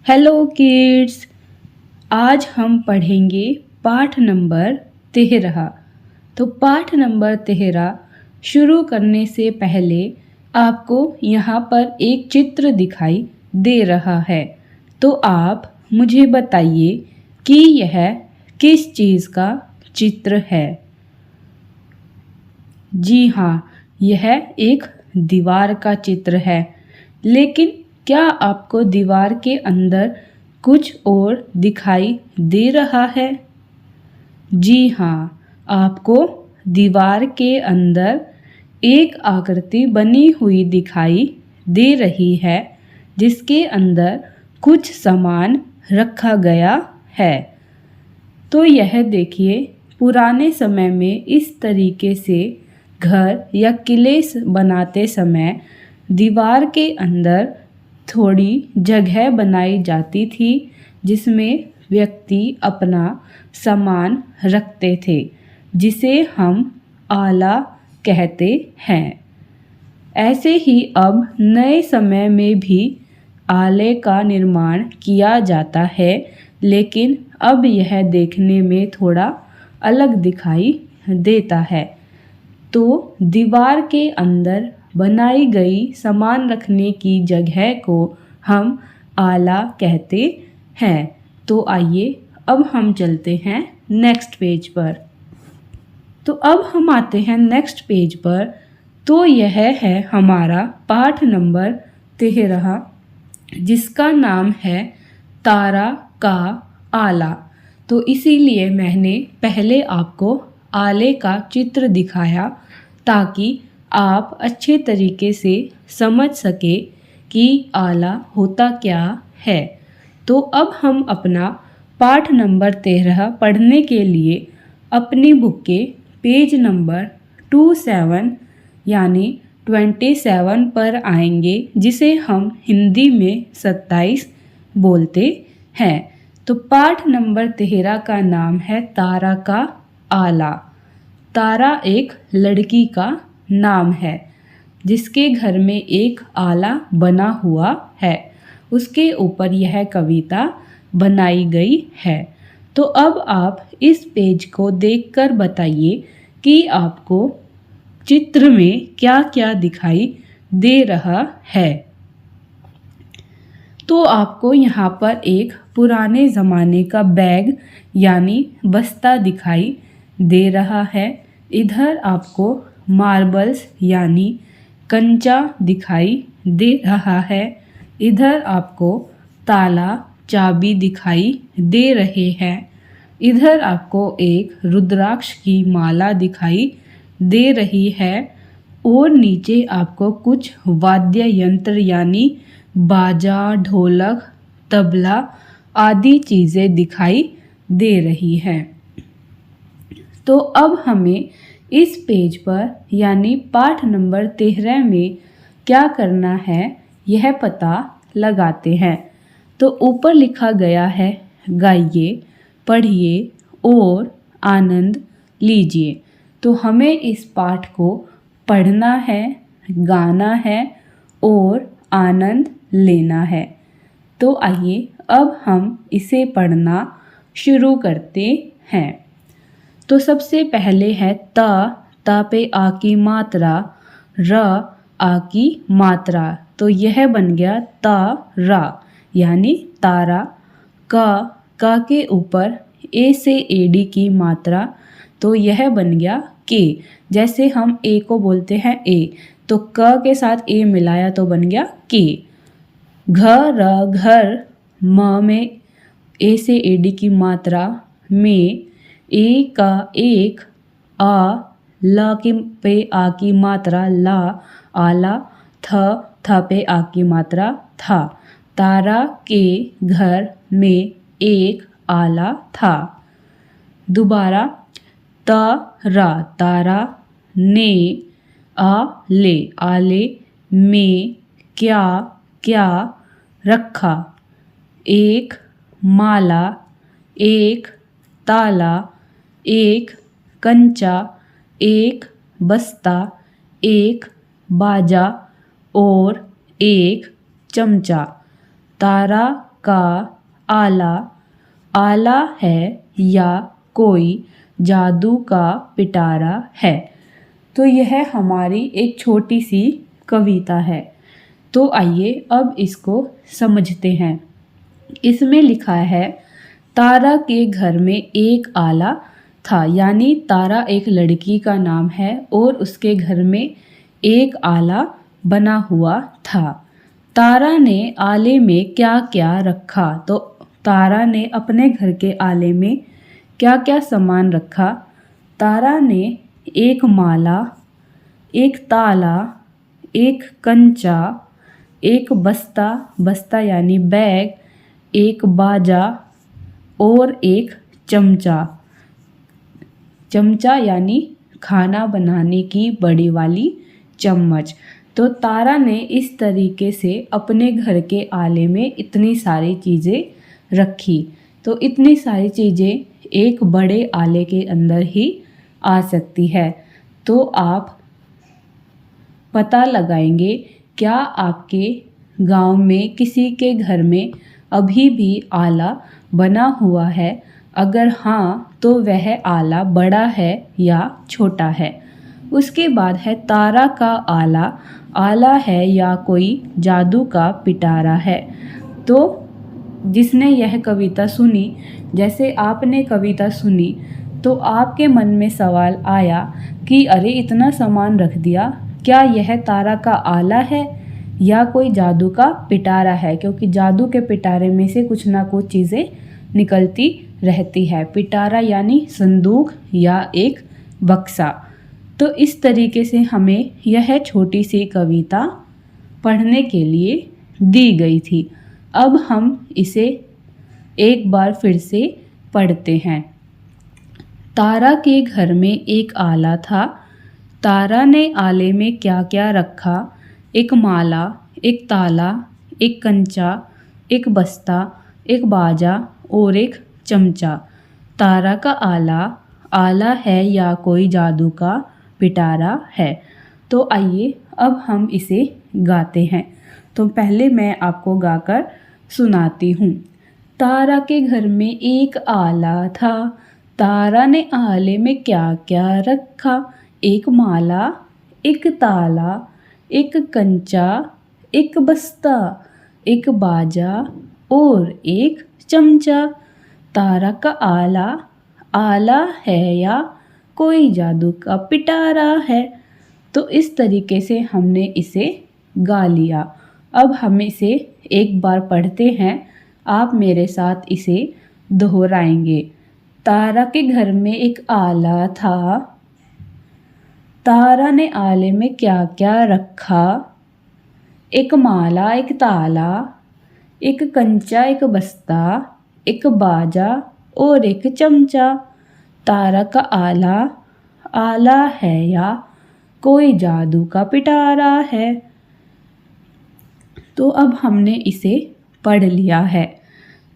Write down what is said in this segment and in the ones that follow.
Hello kids, आज हम पढ़ेंगे पाठ नंबर 13। तो पाठ नंबर 13 शुरू करने से पहले आपको यहाँ पर एक चित्र दिखाई दे रहा है। तो आप मुझे बताइए कि यह किस चीज़ का चित्र है। जी हाँ, यह एक दीवार का चित्र है। लेकिन क्या आपको दीवार के अंदर कुछ और दिखाई दे रहा है? जी हाँ, आपको दीवार के अंदर एक आकृति बनी हुई दिखाई दे रही है, जिसके अंदर कुछ सामान रखा गया है। तो यह देखिए, पुराने समय में इस तरीके से घर या किले बनाते समय दीवार के अंदर थोड़ी जगह बनाई जाती थी, जिसमें व्यक्ति अपना सामान रखते थे, जिसे हम आला कहते हैं। ऐसे ही अब नए समय में भी आले का निर्माण किया जाता है, लेकिन अब यह देखने में थोड़ा अलग दिखाई देता है। तो दीवार के अंदर बनाई गई सामान रखने की जगह को हम आला कहते हैं। तो आइए अब हम चलते हैं नेक्स्ट पेज पर। तो अब हम आते हैं नेक्स्ट पेज पर। तो यह है हमारा पाठ नंबर 13, जिसका नाम है तारा का आला। तो इसीलिए मैंने पहले आपको आले का चित्र दिखाया, ताकि आप अच्छे तरीके से समझ सके कि आला होता क्या है। तो अब हम अपना पाठ नंबर 13 पढ़ने के लिए अपनी बुक के पेज नंबर 27 यानी 27 पर आएंगे, जिसे हम हिंदी में 27 बोलते हैं। तो पाठ नंबर 13 का नाम है तारा का आला। तारा एक लड़की का नाम है, जिसके घर में एक आला बना हुआ है। उसके ऊपर यह कविता बनाई गई है। तो अब आप इस पेज को देखकर बताइए कि आपको चित्र में क्या क्या दिखाई दे रहा है। तो आपको यहाँ पर एक पुराने ज़माने का बैग यानी बस्ता दिखाई दे रहा है। इधर आपको मार्बल्स यानी कंचा दिखाई दे रहा है। इधर आपको ताला चाबी दिखाई दे रहे हैं। इधर आपको एक रुद्राक्ष की माला दिखाई दे रही है और नीचे आपको कुछ वाद्य यंत्र यानी बाजा, ढोलक, तबला आदि चीज़ें दिखाई दे रही हैं। तो अब हमें इस पेज पर यानी पाठ नंबर 13 में क्या करना है, यह पता लगाते हैं। तो ऊपर लिखा गया है, गाइए, पढ़िए और आनंद लीजिए। तो हमें इस पाठ को पढ़ना है, गाना है और आनंद लेना है। तो आइए अब हम इसे पढ़ना शुरू करते हैं। तो सबसे पहले है त पे आ की मात्रा, र आ की मात्रा। तो यह बन गया तारा यानी तारा। क के ऊपर ए से एडी की मात्रा, तो यह बन गया के। जैसे हम ए को बोलते हैं ए, तो क के साथ ए मिलाया तो बन गया के। घर, म में ए से एडी की मात्रा, में ए का एक, आ ल की पे आ की मात्रा, ला, आला, थ पे आ की मात्रा, था। तारा के घर में एक आला था। दोबारा तारा, तारा, ने, आले, आले, में, क्या रखा। एक माला, एक ताला, एक कंचा, एक बस्ता, एक बाजा और एक चमचा। तारा का आला, आला है या कोई जादू का पिटारा है। तो यह हमारी एक छोटी सी कविता है। तो आइए अब इसको समझते हैं। इसमें लिखा है, तारा के घर में एक आला था, यानी तारा एक लड़की का नाम है और उसके घर में एक आला बना हुआ था। तारा ने आले में क्या क्या रखा? तो तारा ने अपने घर के आले में क्या क्या सामान रखा? तारा ने एक माला, एक ताला, एक कंचा, एक बस्ता, बस्ता यानी बैग, एक बाजा और एक चमचा, चमचा यानी खाना बनाने की बड़ी वाली चम्मच। तो तारा ने इस तरीके से अपने घर के आले में इतनी सारी चीज़ें रखी। तो इतनी सारी चीज़ें एक बड़े आले के अंदर ही आ सकती है। तो आप पता लगाएंगे, क्या आपके गांव में किसी के घर में अभी भी आला बना हुआ है? अगर हाँ, तो वह आला बड़ा है या छोटा है। उसके बाद है, तारा का आला, आला है या कोई जादू का पिटारा है। तो जिसने यह कविता सुनी, जैसे आपने कविता सुनी, तो आपके मन में सवाल आया कि अरे इतना सामान रख दिया, क्या यह तारा का आला है या कोई जादू का पिटारा है? क्योंकि जादू के पिटारे में से कुछ ना कुछ चीज़ें निकलती रहती है। पिटारा यानी संदूक या एक बक्सा। तो इस तरीके से हमें यह छोटी सी कविता पढ़ने के लिए दी गई थी। अब हम इसे एक बार फिर से पढ़ते हैं। तारा के घर में एक आला था, तारा ने आले में क्या क्या रखा? एक माला, एक ताला, एक कंचा, एक बस्ता, एक बाजा और एक चमचा। तारा का आला, आला है या कोई जादू का पिटारा है। तो आइए अब हम इसे गाते हैं। तो पहले मैं आपको गाकर सुनाती हूँ। तारा के घर में एक आला था, तारा ने आले में क्या क्या रखा? एक माला, एक ताला, एक कंचा, एक बस्ता, एक बाजा और एक चमचा। तारा का आला, आला है या कोई जादू का पिटारा है। तो इस तरीके से हमने इसे गा लिया। अब हम इसे एक बार पढ़ते हैं, आप मेरे साथ इसे दोहराएंगे। तारा के घर में एक आला था, तारा ने आले में क्या क्या रखा? एक माला, एक ताला, एक कंचा, एक बस्ता, एक बाजा और एक चमचा। तारा का आला, आला है या कोई जादू का पिटारा है। तो अब हमने इसे पढ़ लिया है।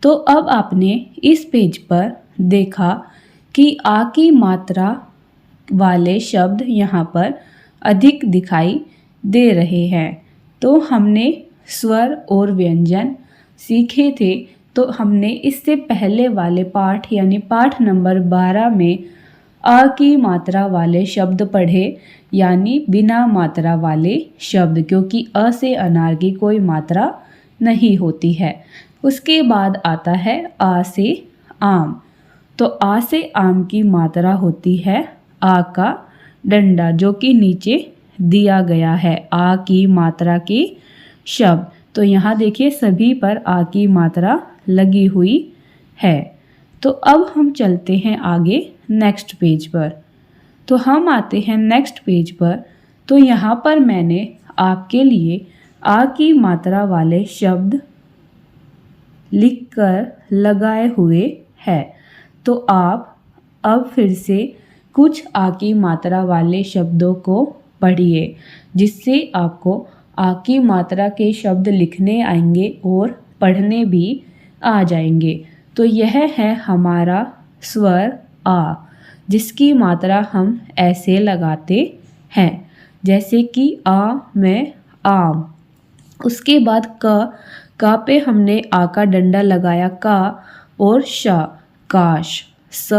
तो अब आपने इस पेज पर देखा कि आ की मात्रा वाले शब्द यहाँ पर अधिक दिखाई दे रहे हैं। तो हमने स्वर और व्यंजन सीखे थे। तो हमने इससे पहले वाले पाठ यानी पाठ नंबर 12 में आ की मात्रा वाले शब्द पढ़े, यानी बिना मात्रा वाले शब्द, क्योंकि अ से अनार की कोई मात्रा नहीं होती है। उसके बाद आता है आ से आम। तो आ से आम की मात्रा होती है आ का डंडा, जो कि नीचे दिया गया है। आ की मात्रा के शब्द, तो यहाँ देखिए सभी पर आ की मात्रा लगी हुई है। तो अब हम चलते हैं आगे नेक्स्ट पेज पर। तो हम आते हैं नेक्स्ट पेज पर। तो यहाँ पर मैंने आपके लिए आ की मात्रा वाले शब्द लिखकर लगाए हुए हैं। तो आप अब फिर से कुछ आ की मात्रा वाले शब्दों को पढ़िए, जिससे आपको आ की मात्रा के शब्द लिखने आएंगे और पढ़ने भी आ जाएंगे। तो यह है हमारा स्वर आ, जिसकी मात्रा हम ऐसे लगाते हैं, जैसे कि आ में आम। उसके बाद क, का पे हमने आ का डंडा लगाया का और श काश। स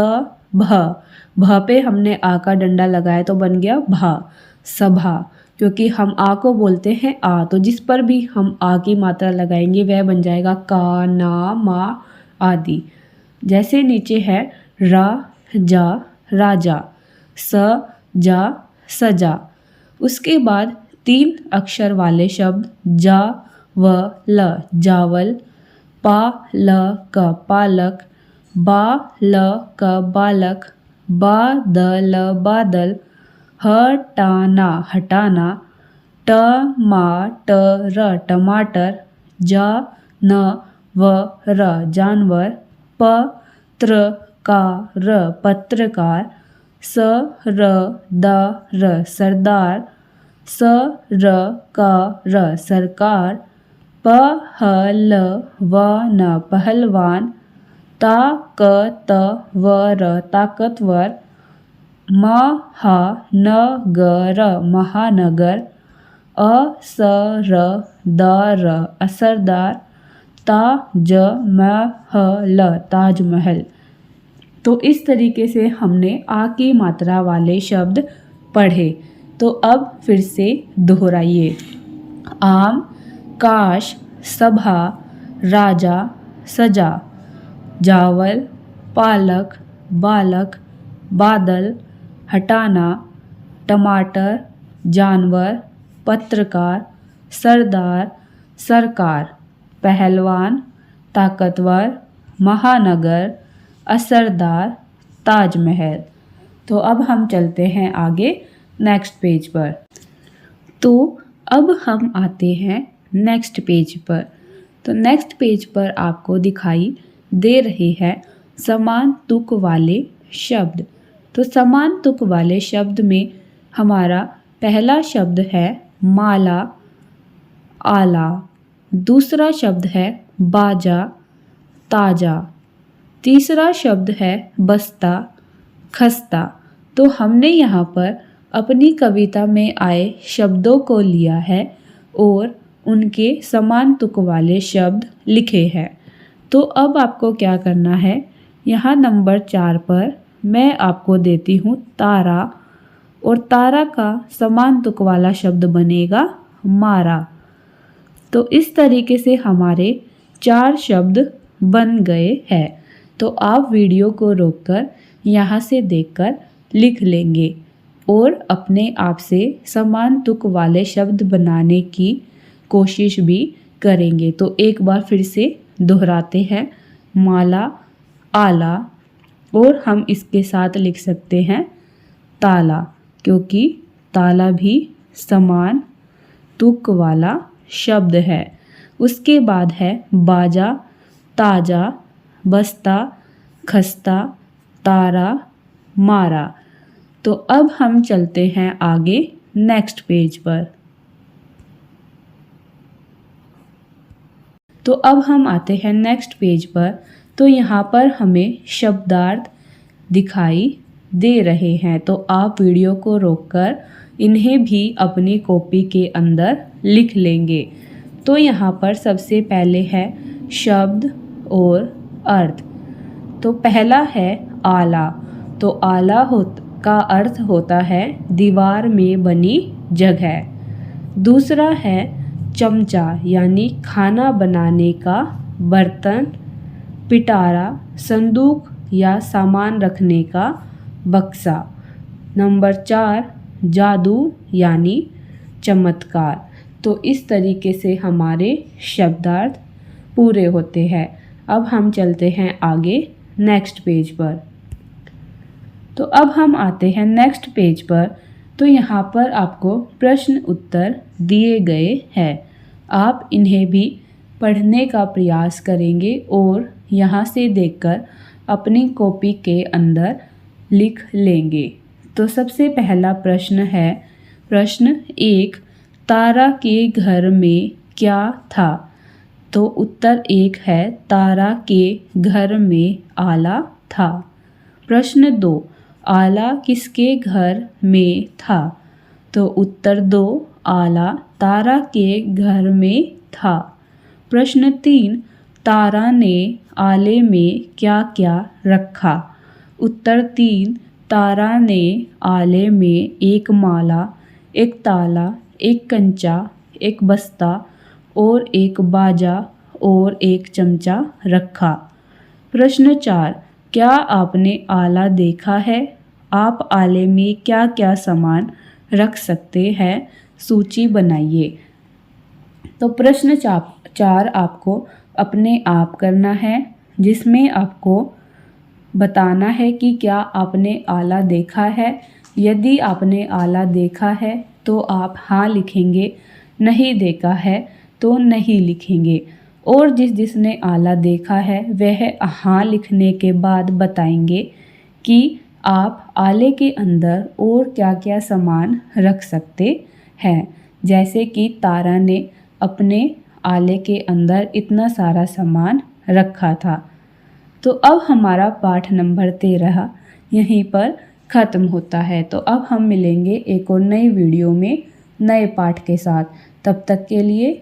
भ पे हमने आ का डंडा लगाया तो बन गया भा सभा। क्योंकि हम आ को बोलते हैं आ, तो जिस पर भी हम आ की मात्रा लगाएंगे वह बन जाएगा का, ना, मा आदि। जैसे नीचे है रा जा राजा, स जा सजा। उसके बाद 3 अक्षर वाले शब्द जा व ल जावल, पा ल क पालक, बा ल क बालक, बा द ल बादल, हटाना हटाना, ट मा ट र टमाटर, जा न व र जानवर, प त्र का र पत्रकार, स र द र सरदार, स र क र सरकार, प ह ल व न पहलवान, ता क त व र ताकतवर, म ह न ग र महानगर, अ स र द र असरदार, ता ज म ह ल ताजमहल। तो इस तरीके से हमने आ की मात्रा वाले शब्द पढ़े। तो अब फिर से दोहराइए। आम, काश, सभा, राजा, सजा, जावल, पालक, बालक, बादल, हटाना, टमाटर, जानवर, पत्रकार, सरदार, सरकार, पहलवान, ताकतवर, महानगर, असरदार, ताजमहल। तो अब हम चलते हैं आगे नेक्स्ट पेज पर। तो अब हम आते हैं नेक्स्ट पेज पर। तो नेक्स्ट पेज पर आपको दिखाई दे रहे हैं समान तुक वाले शब्द। तो समान तुक वाले शब्द में हमारा पहला शब्द है माला, आला। दूसरा शब्द है बाजा, ताजा। तीसरा शब्द है बस्ता, खस्ता। तो हमने यहाँ पर अपनी कविता में आए शब्दों को लिया है और उनके समान तुक वाले शब्द लिखे हैं। तो अब आपको क्या करना है, यहाँ नंबर 4 पर मैं आपको देती हूँ तारा, और तारा का समान तुक वाला शब्द बनेगा मारा। तो इस तरीके से हमारे 4 शब्द बन गए हैं। तो आप वीडियो को रोककर यहाँ से देखकर लिख लेंगे और अपने आप से समान तुक वाले शब्द बनाने की कोशिश भी करेंगे। तो एक बार फिर से दोहराते हैं, माला, आला, और हम इसके साथ लिख सकते हैं ताला, क्योंकि ताला भी समान तुक वाला शब्द है। उसके बाद है बाजा, ताजा, बस्ता, खस्ता, तारा, मारा। तो अब हम चलते हैं आगे नेक्स्ट पेज पर। तो अब हम आते हैं नेक्स्ट पेज पर। तो यहाँ पर हमें शब्दार्थ दिखाई दे रहे हैं। तो आप वीडियो को रोककर इन्हें भी अपनी कॉपी के अंदर लिख लेंगे। तो यहाँ पर सबसे पहले है शब्द और अर्थ। तो पहला है आला। तो आला का अर्थ होता है दीवार में बनी जगह। दूसरा है चमचा, यानी खाना बनाने का बर्तन, पिटारा, संदूक या सामान रखने का बक्सा। नंबर 4 जादू यानी चमत्कार। तो इस तरीके से हमारे शब्दार्थ पूरे होते हैं। अब हम चलते हैं आगे नेक्स्ट पेज पर। तो अब हम आते हैं नेक्स्ट पेज पर। तो यहाँ पर आपको प्रश्न उत्तर दिए गए हैं। आप इन्हें भी पढ़ने का प्रयास करेंगे और यहाँ से देखकर अपनी कॉपी के अंदर लिख लेंगे। तो सबसे पहला प्रश्न है, प्रश्न 1, तारा के घर में क्या था? तो उत्तर 1 है, तारा के घर में आला था। प्रश्न 2, आला किसके घर में था? तो उत्तर 2, आला तारा के घर में था। प्रश्न 3, तारा ने आले में क्या क्या रखा? उत्तर 3, तारा ने आले में एक माला, एक ताला, एक कंचा, एक बस्ता और एक बाजा और एक चमचा रखा। प्रश्न 4, क्या आपने आला देखा है? आप आले में क्या क्या सामान रख सकते हैं? सूची बनाइए। तो प्रश्न 4 आपको अपने आप करना है, जिसमें आपको बताना है कि क्या आपने आला देखा है। यदि आपने आला देखा है तो आप हाँ लिखेंगे, नहीं देखा है तो नहीं लिखेंगे। और जिसने आला देखा है वह हाँ लिखने के बाद बताएंगे कि आप आले के अंदर और क्या क्या सामान रख सकते हैं। जैसे कि तारा ने अपने आले के अंदर इतना सारा सामान रखा था। तो अब हमारा पाठ नंबर 13 यहीं पर ख़त्म होता है। तो अब हम मिलेंगे एक और नई वीडियो में नए पाठ के साथ। तब तक के लिए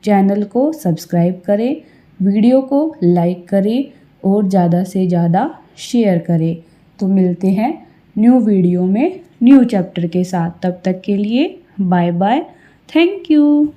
चैनल को सब्सक्राइब करें, वीडियो को लाइक करें और ज़्यादा से ज़्यादा शेयर करें। तो मिलते हैं न्यू वीडियो में न्यू चैप्टर के साथ। तब तक के लिए बाय बाय, थैंक यू।